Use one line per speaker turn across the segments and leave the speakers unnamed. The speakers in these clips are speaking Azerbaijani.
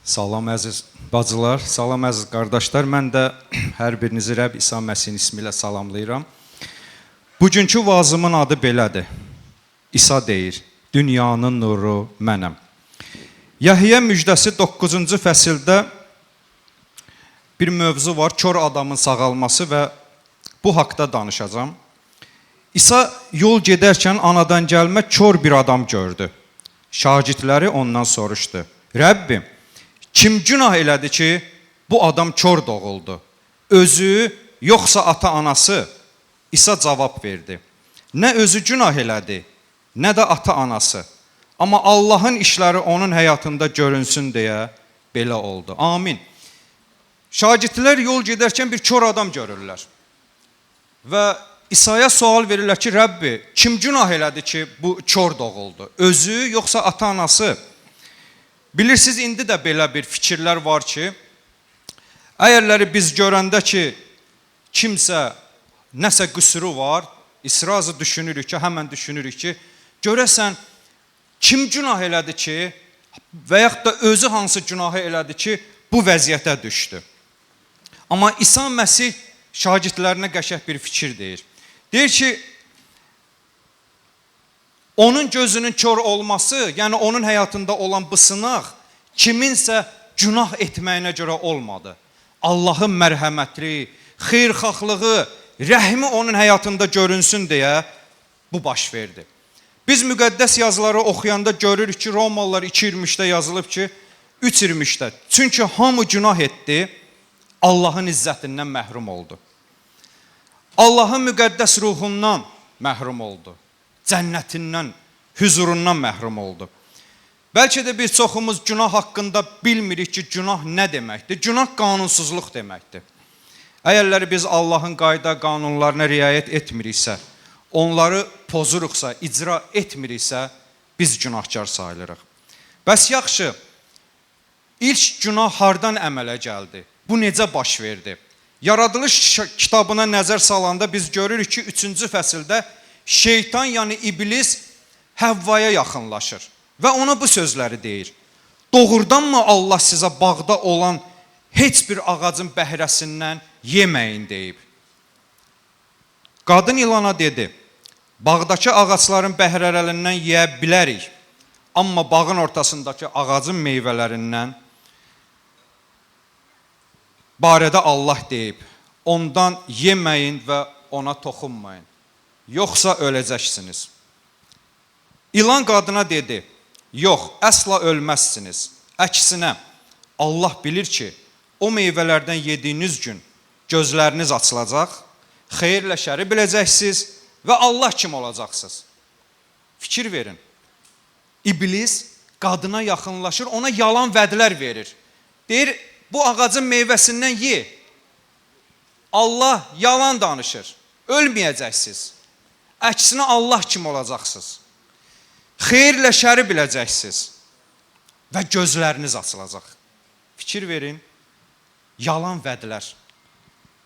Salam əziz bacılar, salam əziz qardaşlar. Mən də hər birinizi Rəbb İsa Məsihin ismi ilə salamlayıram. Bugünkü vaazımın adı belədir. İsa deyir, dünyanın nuru mənəm. Yəhya müjdəsi 9-cu fəsildə bir mövzu var, kör adamın sağalması və bu haqda danışacağam. İsa yol gedərkən anadan gəlmə kör bir adam gördü. Şagirdləri ondan soruşdu. Rəbbim, kim günah elədi ki, bu adam kör doğuldu? Özü, yoxsa ata-anası? İsa cavab verdi. Nə özü günah elədi, nə də ata-anası. Amma Allahın işləri onun həyatında görünsün deyə belə oldu. Amin. Şagirdlər yol gedərkən bir kör adam görürlər. Və İsa'ya sual verirlər ki, Rəbbi, kim günah elədi ki, bu kör doğuldu? Özü, yoxsa ata-anası? Bilirsiniz, indi də belə bir fikirlər var ki, əgərləri biz görəndə ki, kimsə nəsə qüsuru var, israzı düşünürük ki, həmən düşünürük ki, görəsən, kim günah elədi ki, və yaxud da özü hansı günahı elədi ki, bu vəziyyətə düşdü. Amma İsa Məsih şagirdlərinə qəşəng bir fikir deyir. Deyir ki, onun gözünün kör olması, yəni onun həyatında olan bu sınaq kiminsə günah etməyinə görə olmadı. Allahın mərhəmətli, xeyirxahlığı, rəhmi onun həyatında görünsün deyə bu baş verdi. Biz müqəddəs yazıları oxuyanda görürük ki, Romalılar 2:23-də yazılıb ki, 3:23-də. Çünki hamı günah etdi, Allahın izzətindən məhrum oldu. Allahın müqəddəs ruhundan məhrum oldu. Cənnətindən, hüzurundan məhrum oldu. Bəlkə də bir çoxumuz günah haqqında bilmirik ki, günah nə deməkdir? Günah qanunsuzluq deməkdir. Əgərləri biz Allahın qayda qanunlarına riayət etmiriksə, onları pozuruqsa, icra etmiriksə, biz günahkar sayılırıq. Bəs yaxşı, ilk günah hardan əmələ gəldi? Bu necə baş verdi? Yaradılış kitabına nəzər salanda biz görürük ki, 3-cü fəsildə şeytan, yəni iblis Həvvaya yaxınlaşır və ona bu sözləri deyir. Doğrudanmı Allah sizə bağda olan heç bir ağacın bəhrəsindən yeməyin deyib? Qadın ilana dedi, bağdakı ağacların bəhrələrindən yeyə bilərik, amma bağın ortasındakı ağacın meyvələrindən barədə Allah deyib, ondan yeməyin və ona toxunmayın, yoxsa öləcəksiniz. İlan qadına dedi, yox, əsla ölməzsiniz. Əksinə, Allah bilir ki, o meyvələrdən yediyiniz gün gözləriniz açılacaq, xeyirlə şəri biləcəksiniz və Allah kim olacaqsınız? Fikir verin. İblis qadına yaxınlaşır, ona yalan vədlər verir. Deyir, bu ağacın meyvəsindən ye. Allah yalan danışır, ölməyəcəksiniz. Əksinə Allah kim olacaqsınız? Xeyirlə şəri biləcəksiniz və gözləriniz açılacaq. Fikir verin, yalan vədlər.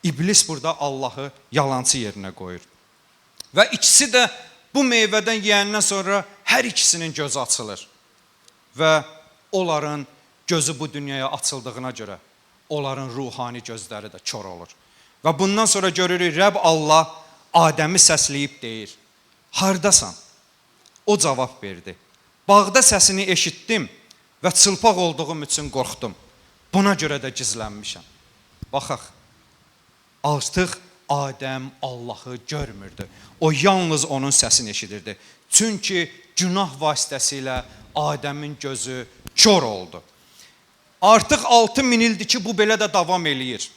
İblis burada Allahı yalancı yerinə qoyur. Və ikisi də bu meyvədən yeyəndən sonra hər ikisinin gözü açılır. Və onların gözü bu dünyaya açıldığına görə onların ruhani gözləri də kör olur. Və bundan sonra görürük, Rəbb Allah Adəmi səsləyib deyir, hardasan? O cavab verdi, bağda səsini eşitdim və çılpaq olduğum üçün qorxdum. Buna görə də gizlənmişəm. Baxaq, artıq Adəm Allahı görmürdü. O yalnız onun səsini eşidirdi. Çünki günah vasitəsilə Adəmin gözü kör oldu. Artıq 6000 ildir ki, bu belə də davam eləyir.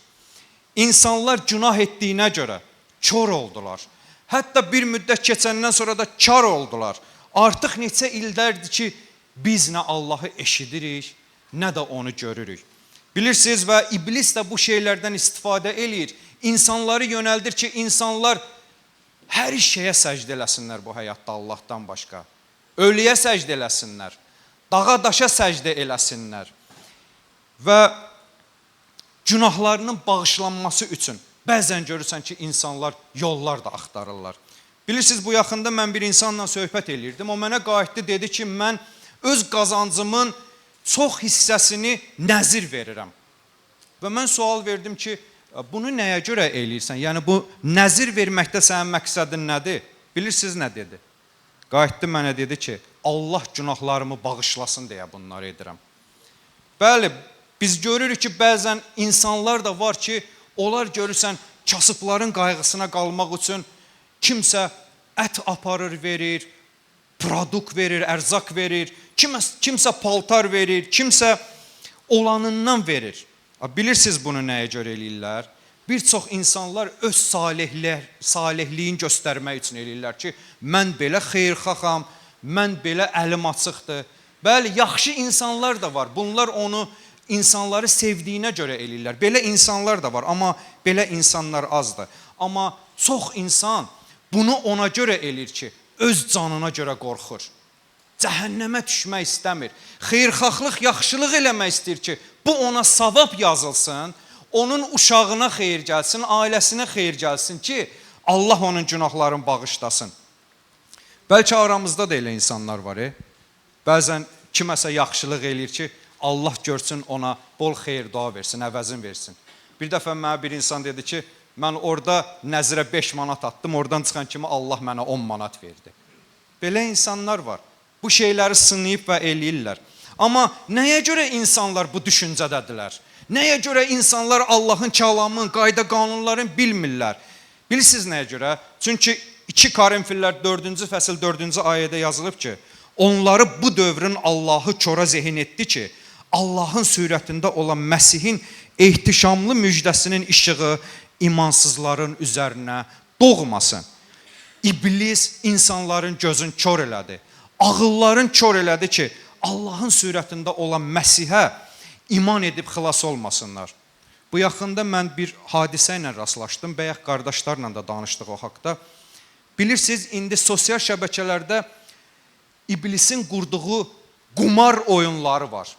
İnsanlar günah etdiyinə görə kör oldular. Hətta bir müddət keçəndən sonra da kar oldular. Artıq neçə illərdir ki, biz nə Allahı eşidirik, nə də onu görürük. Bilirsiniz və iblis də bu şeylərdən istifadə eləyir. İnsanları yönəldir ki, insanlar hər şeyə səcdə eləsinlər bu həyatda Allahdan başqa. Ölüyə səcdə eləsinlər, dağa daşa səcdə eləsinlər. Və günahlarının bağışlanması üçün bəzən görürsən ki, insanlar yollar da axtarırlar. Bilirsiniz, bu yaxında mən bir insanla söhbət eləyirdim. O mənə qayıtdı, dedi ki, mən öz qazancımın çox hissəsini nəzir verirəm. Və mən sual verdim ki, bunu nəyə görə eləyirsən? Yəni bu nəzir verməkdə sənin məqsədin nədir? Bilirsiniz nə dedi? Qayıtdı mənə dedi ki, Allah günahlarımı bağışlasın deyə bunları edirəm. Bəli, biz görürük ki, bəzən insanlar da var ki, onlar görürsən kasıbların qayğısına qalmaq üçün kimsə ət aparır, verir, produkt verir, ərzaq verir, kimsə paltar verir, kimsə olanından verir. Bilirsiniz bunu nəyə görə eləyirlər? Bir çox insanlar öz salihliyin göstərmək üçün eləyirlər ki, mən belə xeyirxaxam, mən belə əlim açıqdır. Bəli, yaxşı insanlar da var. Bunlar onu insanları sevdiyinə görə eləyirlər. Belə insanlar da var, amma belə insanlar azdır. Amma çox insan bunu ona görə eləyir ki, öz canına görə qorxur. Cəhənnəmə düşmək istəmir. Xeyirxahlıq, yaxşılıq eləmək istəyir ki, bu ona savab yazılsın, onun uşağına xeyir gəlsin, ailəsinə xeyir gəlsin ki, Allah onun günahlarını bağışlasın. Bəlkə aramızda da elə insanlar var. Bəzən kiməsə yaxşılıq eləyir ki, Allah görsün ona bol xeyir dua versin, əvəzin versin. Bir dəfə mənə bir insan dedi ki, mən orada nəzirə 5 manat attım, oradan çıxan kimi Allah mənə 10 manat verdi. Belə insanlar var. Bu şeyləri sınayıb və eləyirlər. Amma nəyə görə insanlar bu düşüncədədirlər? Nəyə görə insanlar Allahın kəlamın, qayda qanunların bilmirlər? Bilirsiniz nəyə görə? Çünki 2 Korinfillər 4-cü fəsil 4-cü ayədə yazılıb ki, onları bu dövrün Allahı çora zehin etdi ki, Allahın surətində olan Məsihin ehtişamlı müjdəsinin işığı imansızların üzərinə doğmasın. İblis insanların gözünü kör elədi. Ağılların kör elədi ki, Allahın surətində olan Məsihə iman edib xilas olmasınlar. Bu yaxında mən bir hadisə ilə rastlaşdım. Bəyək qardaşlarla da danışdıq o haqda. Bilirsiniz, indi sosial şəbəkələrdə iblisin qurduğu qumar oyunları var.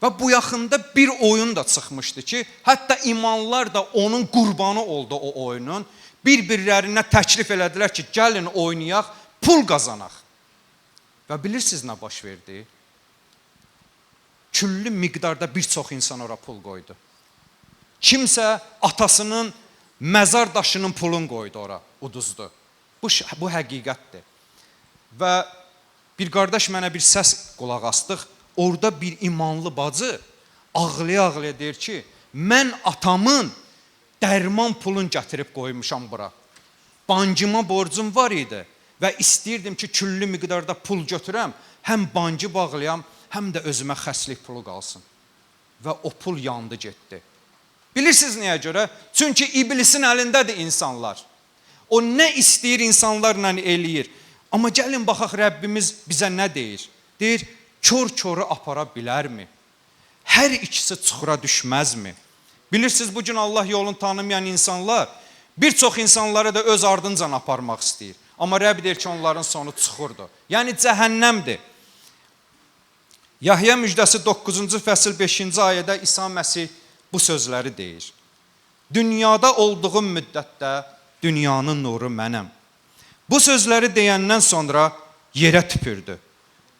Və bu yaxında bir oyun da çıxmışdı ki, hətta imanlar da onun qurbanı oldu o oyunun. Bir-birlərinə təklif elədilər ki, gəlin oynayaq, pul qazanaq. Və bilirsiniz nə baş verdi? Küllü miqdarda bir çox insan ora pul qoydu. Kimsə atasının məzar daşının pulunu qoydu ora, uduzdu. Bu həqiqətdir. Və bir qardaş mənə bir səs qulaq astıq. Orada bir imanlı bacı ağlaya-ağlaya deyir ki, mən atamın dərman pulunu gətirib qoymuşam bura. Bankıma borcum var idi və istəyirdim ki, küllü miqdarda pul götürəm, həm bankı bağlayam, həm də özümə xəstlik pulu qalsın. Və o pul yandı getdi. Bilirsiniz nəyə görə? Çünki iblisin əlindədir insanlar. O nə istəyir insanlarla eləyir. Amma gəlin baxaq, Rəbbimiz bizə nə deyir? Deyir, kör-körü apara bilərmi? Hər ikisi çuxura düşməzmi? Bilirsiniz, bugün Allah yolunu tanımayan insanlar bir çox insanları da öz ardıncan aparmaq istəyir. Amma Rəbb deyir ki, onların sonu çuxurdur. Yəni cəhənnəmdir. Yahya müjdəsi 9-cu fəsil 5-ci ayədə İsa Məsih bu sözləri deyir. Dünyada olduğum müddətdə dünyanın nuru mənəm. Bu sözləri deyəndən sonra yerə tüpürdü.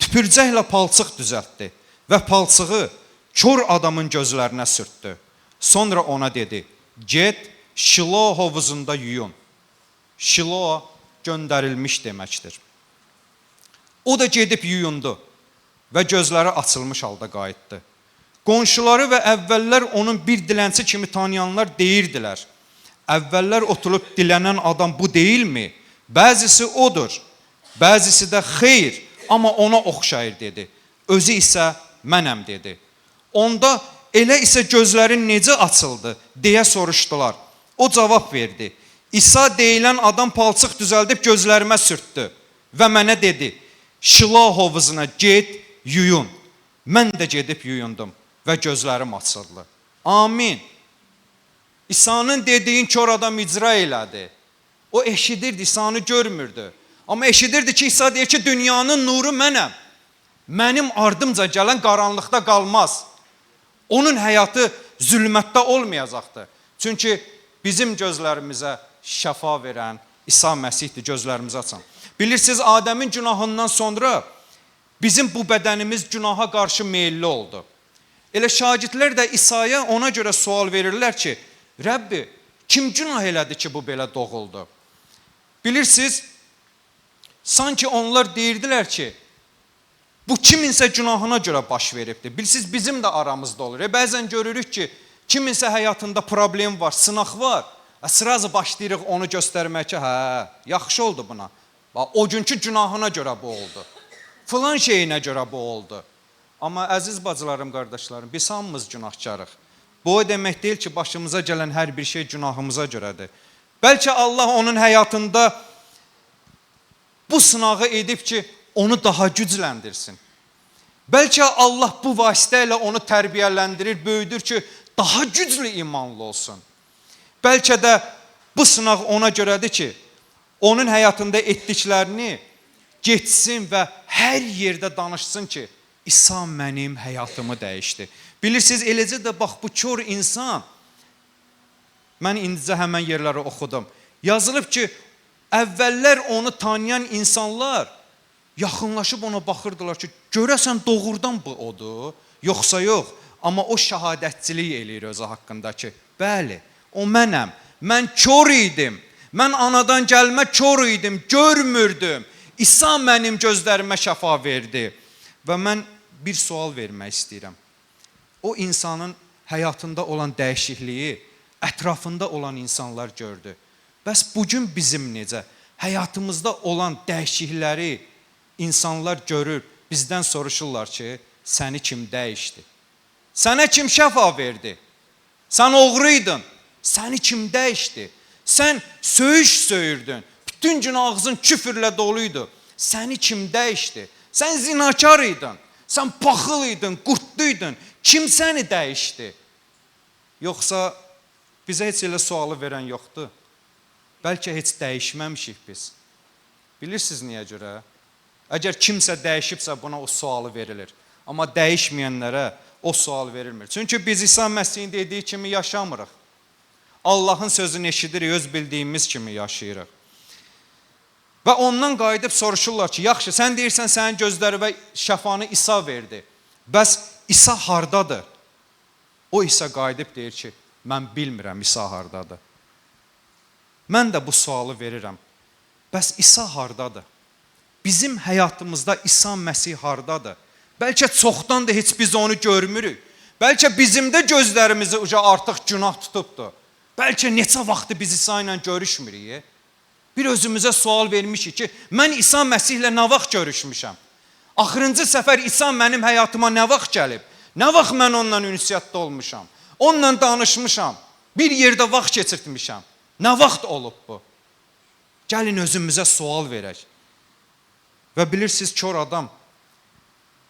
Tüpürcəklə palçıq düzəltdi və palçığı kör adamın gözlərinə sürtdü. Sonra ona dedi, get Şilo hovuzunda yuyun. Şilo göndərilmiş deməkdir. O da gedib yuyundu və gözləri açılmış halda qayıtdı. Qonşuları və əvvəllər onun bir dilənçi kimi tanıyanlar deyirdilər. Əvvəllər oturub dilənən adam bu deyilmi? Bəzisi odur, bəzisi də xeyr, amma ona oxşayır dedi. Özü isə mənəm dedi. Onda elə isə gözlərin necə açıldı deyə soruşdular. O cavab verdi. İsa deyilən adam palçıq düzəldib gözlərimə sürtdü və mənə dedi, Şilo hovuzuna get, yuyun. Mən də gedib yuyundum və gözlərim açıldı. Amin. İsa'nın dediyin kör adam icra elədi. O eşidirdi, İsa'nı görmürdü. Amma eşidirdi ki, İsa deyir ki, dünyanın nuru mənəm. Mənim ardımca gələn qaranlıqda qalmaz. Onun həyatı zülmətdə olmayacaqdır. Çünki bizim gözlərimizə şəfa verən İsa Məsihdir, gözlərimizi açan. Bilirsiniz, Adəmin günahından sonra bizim bu bədənimiz günaha qarşı meyilli oldu. Elə şagirdlər də İsa'ya ona görə sual verirlər ki, Rəbbi, kim günah elədi ki, bu belə doğuldu? Bilirsiniz, sanki onlar deyirdilər ki, bu kiminsə günahına görə baş veribdir. Bilirsiniz, bizim də aramızda olur. Bəzən görürük ki, kiminsə həyatında problem var, sınaq var. Sırazı başlayırıq onu göstərmək ki, hə, yaxşı oldu buna. O günkü günahına görə bu oldu. Filan şeyinə görə bu oldu. Amma əziz bacılarım, qardaşlarım, biz hamımız günahkarıq. Bu o demək deyil ki, başımıza gələn hər bir şey günahımıza görədir. Bəlkə Allah onun həyatında bu sınağı edib ki, onu daha gücləndirsin. Bəlkə Allah bu vasitə ilə onu tərbiyələndirir, böyüdür ki, daha güclü imanlı olsun. Bəlkə də bu sınaq ona görədir ki, onun həyatında etdiklərini getsin və hər yerdə danışsın ki, İsa mənim həyatımı dəyişdi. Bilirsiniz, eləcə də bax bu kör insan, mən indicə həmən yerləri oxudum. Yazılıb ki, əvvəllər onu tanıyan insanlar yaxınlaşıb ona baxırdılar ki, görəsən doğrudan bu odur, yoxsa yox. Amma o şəhadətçilik eləyir özü haqqında ki, bəli, o mənəm, mən kör idim, mən anadan gəlmə kör idim, görmürdüm. İsa mənim gözlərimə şəfa verdi. Və mən bir sual vermək istəyirəm. O insanın həyatında olan dəyişikliyi ətrafında olan insanlar gördü. Bəs bugün bizim necə? Həyatımızda olan dəyişiklikləri insanlar görür, bizdən soruşurlar ki, səni kim dəyişdi? Sənə kim şəfa verdi? Sən oğruydun, səni kim dəyişdi? Sən söyüş söyürdün, bütün gün ağzın küfürlə doluydu. Səni kim dəyişdi? Sən zinakar idin, sən paxıl idin, qurtluydun. Kim səni dəyişdi? Yoxsa bizə heç elə sualı verən yoxdur. Bəlkə heç dəyişməmişik biz. Bilirsiniz niyə görə? Əgər kimsə dəyişibsə buna o sualı verilir. Amma dəyişməyənlərə o sual verilmir. Çünki biz İsa Məsihin dediyi kimi yaşamırıq. Allahın sözünü eşidirik, öz bildiyimiz kimi yaşayırıq. Və ondan qayıdıb soruşurlar ki, yaxşı, sən deyirsən sənin gözləri və şəfanı İsa verdi. Bəs İsa hardadır? O isə qayıdıb deyir ki, mən bilmirəm İsa hardadır. Mən də bu sualı verirəm. Bəs İsa hardadır? Bizim həyatımızda İsa Məsih hardadır? Bəlkə çoxdan da heç biz onu görmürük. Bəlkə bizim də gözlərimizi uca artıq günah tutubdur. Bəlkə neçə vaxtı biz İsa ilə görüşmürük. Bir özümüzə sual vermişik ki, mən İsa Məsihlə nə vaxt görüşmüşəm? Axırıncı səfər İsa mənim həyatıma nə vaxt gəlib? Nə vaxt mən onunla ünsiyyətdə olmuşam? Onunla danışmışam, bir yerdə vaxt keçirtmişəm. Nə vaxt olub bu? Gəlin özümüzə sual verək. Və bilirsiniz, kör adam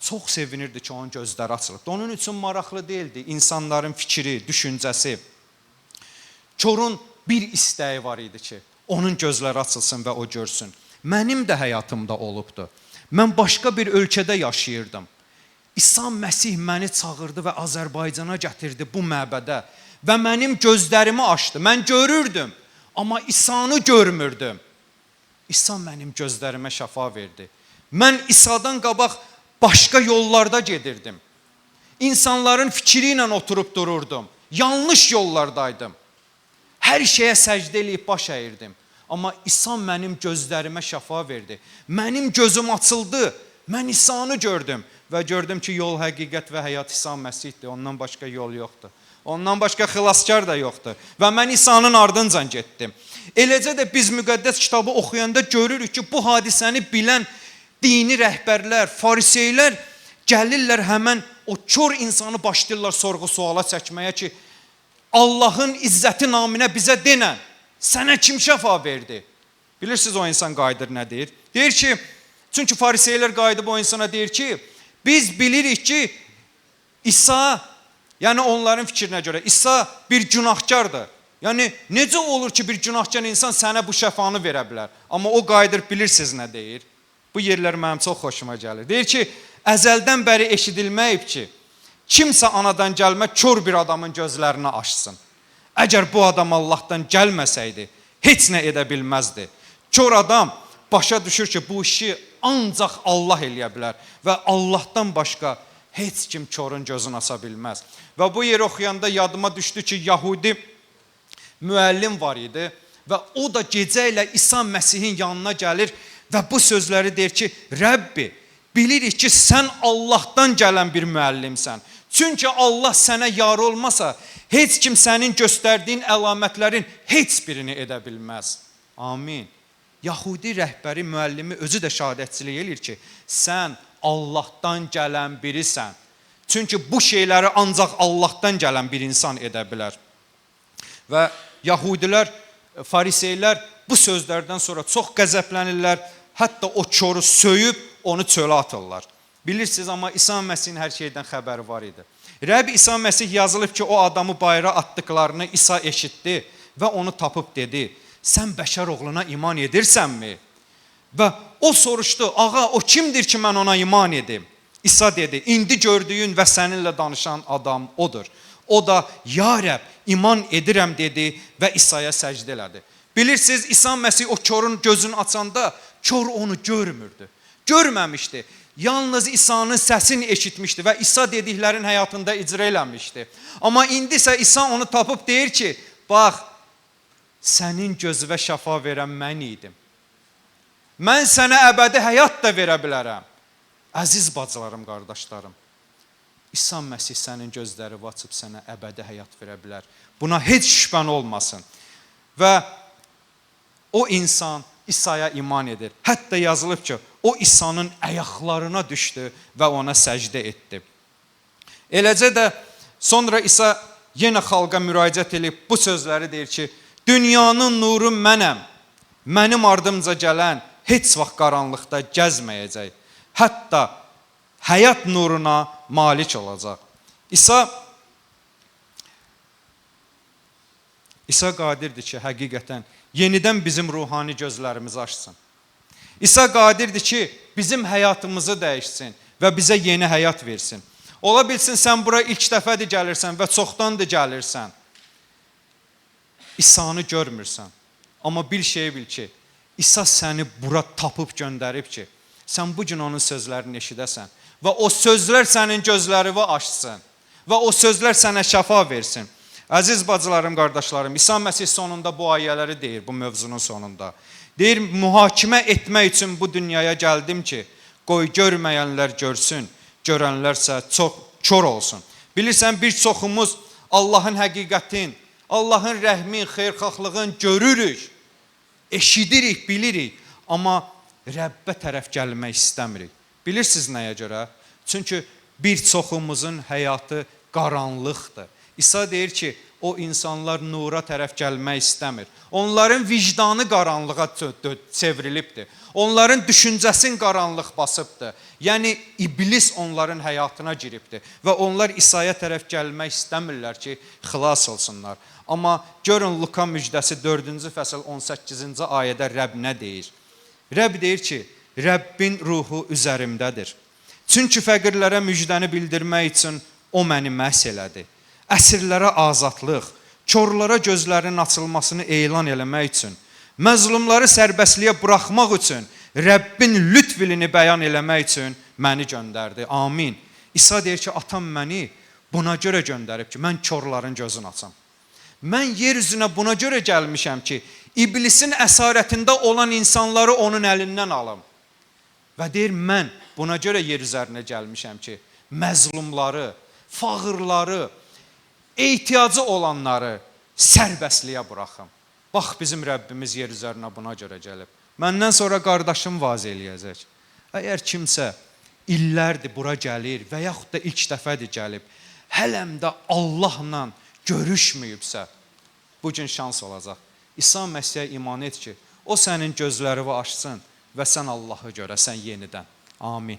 çox sevinirdi ki, onun gözləri açılıb. Onun üçün maraqlı deyildi insanların fikri, düşüncəsi. Körün bir istəyi var idi ki, onun gözləri açılsın və o görsün. Mənim də həyatımda olubdu. Mən başqa bir ölkədə yaşayırdım. İsa Məsih məni çağırdı və Azərbaycana gətirdi bu məbədə. Və mənim gözlərimi açdı. Mən görürdüm, amma İsa'nı görmürdüm. İsa mənim gözlərimə şəfa verdi. Mən İsa'dan qabaq başqa yollarda gedirdim. İnsanların fikri ilə oturub dururdum. Yanlış yollardaydım. Hər şeyə səcdə eləyib baş əyirdim. Amma İsa mənim gözlərimə şəfa verdi. Mənim gözüm açıldı. Mən İsa'nı gördüm. Və gördüm ki, yol, həqiqət və həyat İsa Məsihdir. Ondan başqa yol yoxdur. Ondan başqa xilaskar da yoxdur. Və mən İsa'nın ardınca getdim. Eləcə də biz müqəddəs kitabı oxuyanda görürük ki, bu hadisəni bilən dini rəhbərlər, fariseylər gəlirlər həmən o kör insanı başlayırlar sorğu-suala çəkməyə ki, Allahın izzəti naminə bizə denən, sənə kim şəfa verdi? Bilirsiniz o insan qayıdır nə deyir? Deyir ki, çünki fariseylər qayıdıb o insana deyir ki, biz bilirik ki, İsa, yəni onların fikrinə görə, İsa bir günahkardır. Yəni, necə olur ki, bir günahkar insan sənə bu şəfanı verə bilər? Amma o qayıdır, bilirsiniz nə deyir? Bu yerlər mənim çox xoşuma gəlir. Deyir ki, əzəldən bəri eşidilməyib ki, kimsə anadan gəlmə kör bir adamın gözlərini açsın. Əgər bu adam Allahdan gəlməsəydi, heç nə edə bilməzdi. Kör adam başa düşür ki, bu işi ancaq Allah eləyə bilər və Allahdan başqa heç kim korun gözünü aça bilməz. Və bu yeri oxuyanda yadıma düşdü ki, Yahudi müəllim var idi və o da gecə ilə İsa Məsihin yanına gəlir və bu sözləri deyir ki, Rəbbi, bilirik ki, sən Allahdan gələn bir müəllimsən. Çünki Allah sənə yar olmasa, heç kim sənin göstərdiyin əlamətlərin heç birini edə bilməz. Amin. Yahudi rəhbəri müəllimi özü də şahadətçilik eləyir ki, sən Allahdan gələn birisən. Çünki bu şeyləri ancaq Allahdan gələn bir insan edə bilər. Və Yahudilər, fariseylər bu sözlərdən sonra çox qəzəblənirlər. Hətta o çoru söyüb onu çölə atırlar. Bilirsiniz, amma İsa Məsihin hər şeydən xəbəri var idi. Rəbb İsa Məsih yazılıb ki, o adamı bayıra atdıqlarını İsa eşitdi və onu tapıb dedi, sən bəşər oğluna iman edirsənmi? Və o soruşdu, ağa, o kimdir ki, mən ona iman edim? İsa dedi, indi gördüyün və səninlə danışan adam odur. O da, ya Rəbb, iman edirəm dedi və İsa'ya səcdə elədi. Bilirsiniz, İsa Məsih o körün gözünü açanda, kör onu görmürdü. Görməmişdi. Yalnız İsa'nın səsini eşitmişdi və İsa dediklərin həyatında icra eləmişdi. Amma indi isə İsa onu tapıb deyir ki, bax, sənin gözünə şəfa verən mən idim. Mən sənə əbədi həyat da verə bilərəm. Əziz bacılarım, qardaşlarım, İsa Məsih sənin gözləri açıb sənə əbədi həyat verə bilər. Buna heç şübhən olmasın. Və o insan İsa'ya iman edir. Hətta yazılıb ki, o İsa'nın ayaqlarına düşdü və ona səcdə etdi. Eləcə də sonra İsa yenə xalqa müraciət edib bu sözləri deyir ki, dünyanın nuru mənəm, mənim ardımca gələn heç vaxt qaranlıqda gəzməyəcək. Hətta həyat nuruna malik olacaq. İsa qadirdir ki, həqiqətən yenidən bizim ruhani gözlərimizi açsın. İsa qadirdir ki, bizim həyatımızı dəyişsin və bizə yeni həyat versin. Ola bilsin, sən bura ilk dəfədir gəlirsən və çoxdandır gəlirsən. İsa'nı görmürsən. Amma bir şey bil ki, İsa səni bura tapıb göndərib ki, sən bugün onun sözlərini eşidəsən və o sözlər sənin gözlərini açsın və o sözlər sənə şəfa versin. Əziz bacılarım, qardaşlarım, İsa Məsih sonunda bu ayələri deyir, bu mövzunun sonunda. Deyir, mühakimə etmək üçün bu dünyaya gəldim ki, qoy görməyənlər görsün, görənlərsə çox kör olsun. Bilirsən, bir çoxumuz Allahın həqiqətin, Allahın rəhmin, xeyirxahlığın görürük, eşidirik, bilirik, amma Rəbbə tərəf gəlmək istəmirik. Bilirsiniz nəyə görə? Çünki bir çoxumuzun həyatı qaranlıqdır. İsa deyir ki, o insanlar nura tərəf gəlmək istəmir. Onların vicdanı qaranlığa çevrilibdir. Onların düşüncəsini qaranlıq basıbdır. Yəni, iblis onların həyatına giribdir. Və onlar İsa'ya tərəf gəlmək istəmirlər ki, xilas olsunlar. Amma görün, Luka müjdəsi 4-cü fəsil 18-ci ayədə Rəbb nə deyir? Rəbb deyir ki, Rəbbin ruhu üzərimdədir. Çünki fəqirlərə müjdəni bildirmək üçün o məni məhs elədi. Əsirlərə azadlıq, körlara gözlərinin açılmasını elan eləmək üçün, məzlumları sərbəstliyə buraxmaq üçün, Rəbbin lütfilini bəyan eləmək üçün məni göndərdi. Amin. İsa deyir ki, atam məni buna görə göndərib ki, mən körların gözünü açam. Mən yer üzünə buna görə gəlmişəm ki, iblisin əsarətində olan insanları onun əlindən alım. Və deyir, mən buna görə yer üzərinə gəlmişəm ki, məzlumları, fağırları, ehtiyacı olanları sərbəstliyə buraxım. Bax, bizim Rəbbimiz yer üzərinə buna görə gəlib. Məndən sonra qardaşım vaz eləyəcək. Əgər kimsə illərdir bura gəlir və yaxud da ilk dəfədir gəlib, hələm də Allahla görüşməyibsə, bugün şans olacaq. İsa Məsihə iman et ki, o sənin gözlərini açsın və sən Allahı görəsən yenidən. Amin.